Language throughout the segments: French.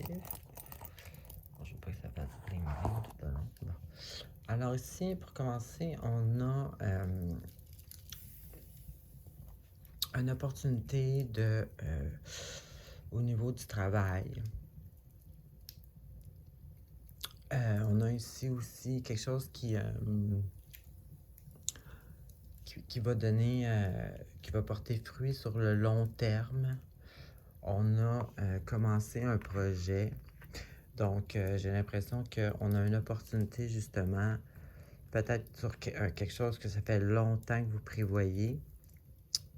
Je veux pas que ça fasse bling bling tout le long. Bon. Alors ici, pour commencer, on a une opportunité au niveau du travail. On a ici aussi quelque chose qui va donner, qui va porter fruit sur le long terme. On a commencé un projet. Donc, j'ai l'impression qu'on a une opportunité justement, peut-être sur quelque chose que ça fait longtemps que vous prévoyez,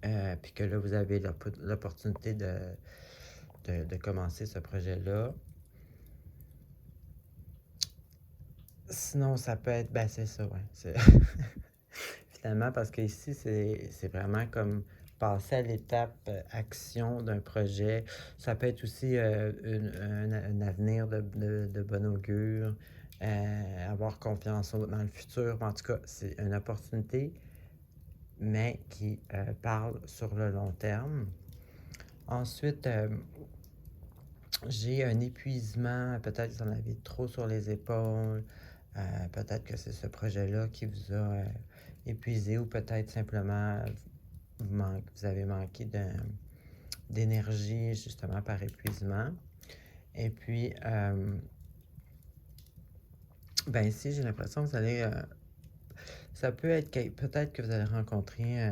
puis que là, vous avez l'opportunité de commencer ce projet-là. Sinon, ça peut être, ben c'est ça, ouais. Finalement, parce qu'ici, c'est vraiment comme passer à l'étape action d'un projet. Ça peut être aussi un avenir de bon augure, avoir confiance dans le futur. En tout cas, c'est une opportunité, mais qui parle sur le long terme. Ensuite, j'ai un épuisement, peut-être que vous en avez trop sur les épaules, peut-être que c'est ce projet-là qui vous a épuisé ou peut-être simplement vous avez manqué d'énergie justement par épuisement. Et puis, ben ici, j'ai l'impression que vous allez, ça peut être peut-être que vous allez rencontrer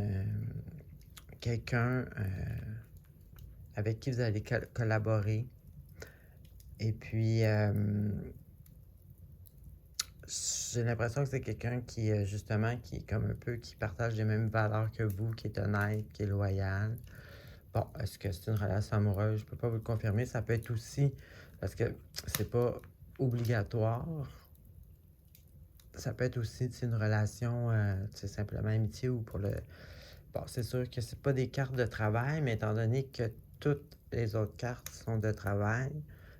quelqu'un avec qui vous allez collaborer. Et puis, j'ai l'impression que c'est quelqu'un qui, justement, qui est comme un peu, qui partage les mêmes valeurs que vous, qui est honnête, qui est loyal. Bon, est-ce que c'est une relation amoureuse? Je peux pas vous le confirmer. Ça peut être aussi, parce que c'est pas obligatoire. Ça peut être aussi une relation, simplement amitié ou pour le... Bon, c'est sûr que c'est pas des cartes de travail, mais étant donné que toutes les autres cartes sont de travail,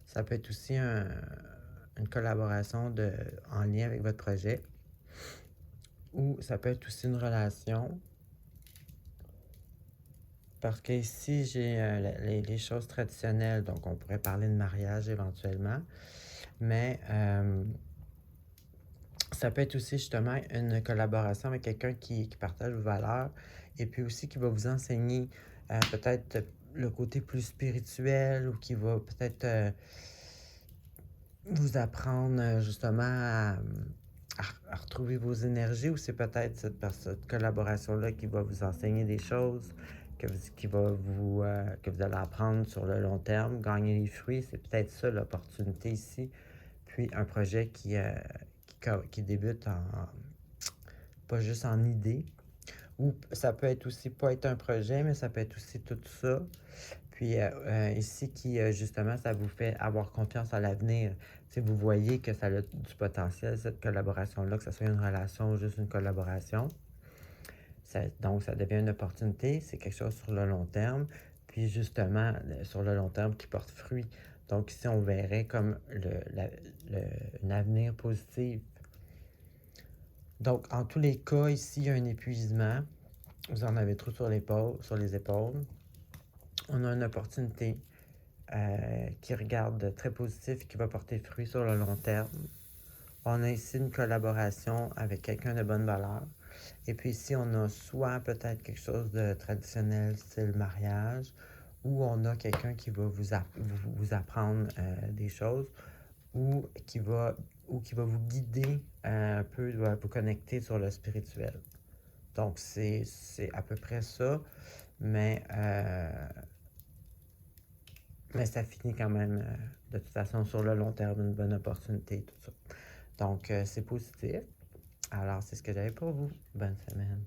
ça peut être aussi une collaboration en lien avec votre projet. Ou ça peut être aussi une relation. Parce que ici, j'ai les choses traditionnelles, donc on pourrait parler de mariage éventuellement. Mais ça peut être aussi justement une collaboration avec quelqu'un qui partage vos valeurs et puis aussi qui va vous enseigner peut-être le côté plus spirituel ou qui va peut-être vous apprendre justement à retrouver vos énergies ou c'est peut-être cette collaboration-là qui va vous enseigner des choses que vous allez apprendre sur le long terme, gagner les fruits. C'est peut-être ça l'opportunité ici. Puis un projet qui débute pas juste en idée. Ou ça peut être aussi pas être un projet, mais ça peut être aussi tout ça. Puis ici, justement, ça vous fait avoir confiance à l'avenir. Si vous voyez que ça a du potentiel, cette collaboration-là, que ce soit une relation ou juste une collaboration. Donc, ça devient une opportunité. C'est quelque chose sur le long terme. Puis justement, sur le long terme, qui porte fruit. Donc ici, on verrait comme un avenir positif. Donc, en tous les cas, ici, il y a un épuisement. Vous en avez trop sur les épaules. On a une opportunité qui regarde très positif, qui va porter fruit sur le long terme. On a ici une collaboration avec quelqu'un de bonne valeur. Et puis ici, on a soit peut-être quelque chose de traditionnel, style mariage, ou on a quelqu'un qui va vous apprendre des choses, ou qui va vous guider un peu, va vous connecter sur le spirituel. Donc, c'est à peu près ça, mais ça finit quand même, de toute façon, sur le long terme, une bonne opportunité, tout ça. Donc, c'est positif. Alors, c'est ce que j'avais pour vous. Bonne semaine.